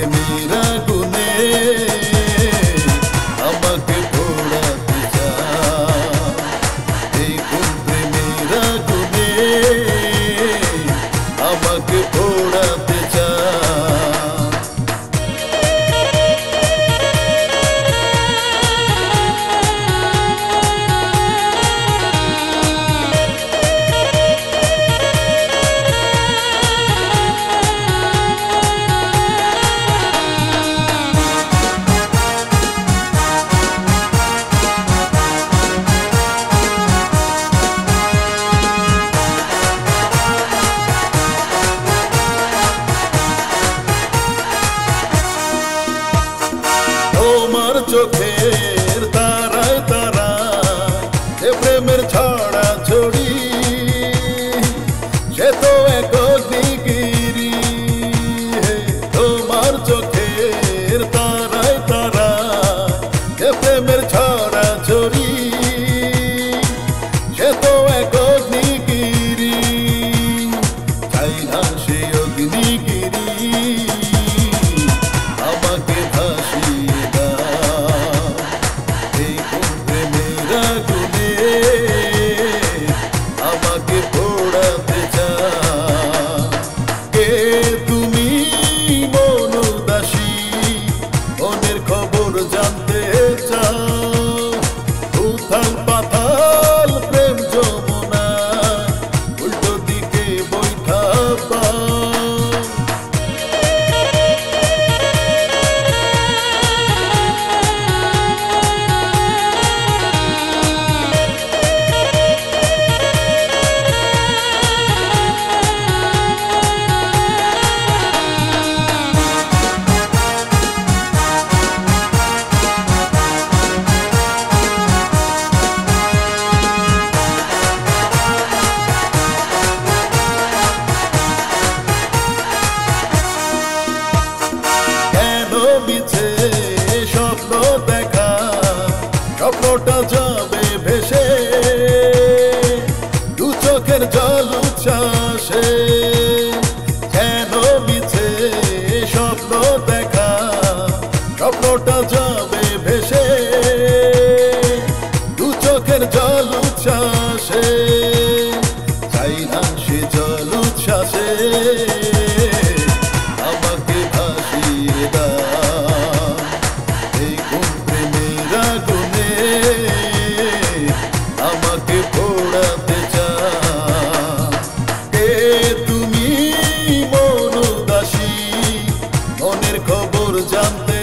প্রেমের আগুনে আমাকে পোড়াতে চাও, এই কোন প্রেমের আগুনে আমাকে পোড়াতে চাও। তোমার চোখের তারায় তারায় যে প্রেমের ছড়া ছড়ি, সে তো এক অগ্নিগিরি। তোমার চোখের তারায় তারায় যে প্রেমের ছড়া ছড়ি, সে তো এক অগ্নিগিরি। চাই না সে অগ্নিগিরি আমাকে ভাসিয়ে দাও, এই কোন প্রেমের আগুনে আমাকে পোড়াতে চাও। কে তুমি মন উদাসী, মনের খবর জানতে চাও। উথাল পাথাল প্রেম যমুনায় উল্টো দিকে বৈঠা পাও। মিছে স্বপ্ন দেখা, স্বপ্নটা যাবে ভেসে, দু চোখের জল উচ্ছ্বাসে। কেন মিছে স্বপ্ন দেখা, স্বপ্নটা যাবে ভেসে, দু চোখের জল উচ্ছ্বাসে। চাই না সে জল উচ্ছ্বাসে আমাকে ভাসিয়ে দাও, এই কোন প্রেমের আগুনে আমাকে পোড়াতে চাও। কে তুমি মন উদাসী, মনের খবর জানতে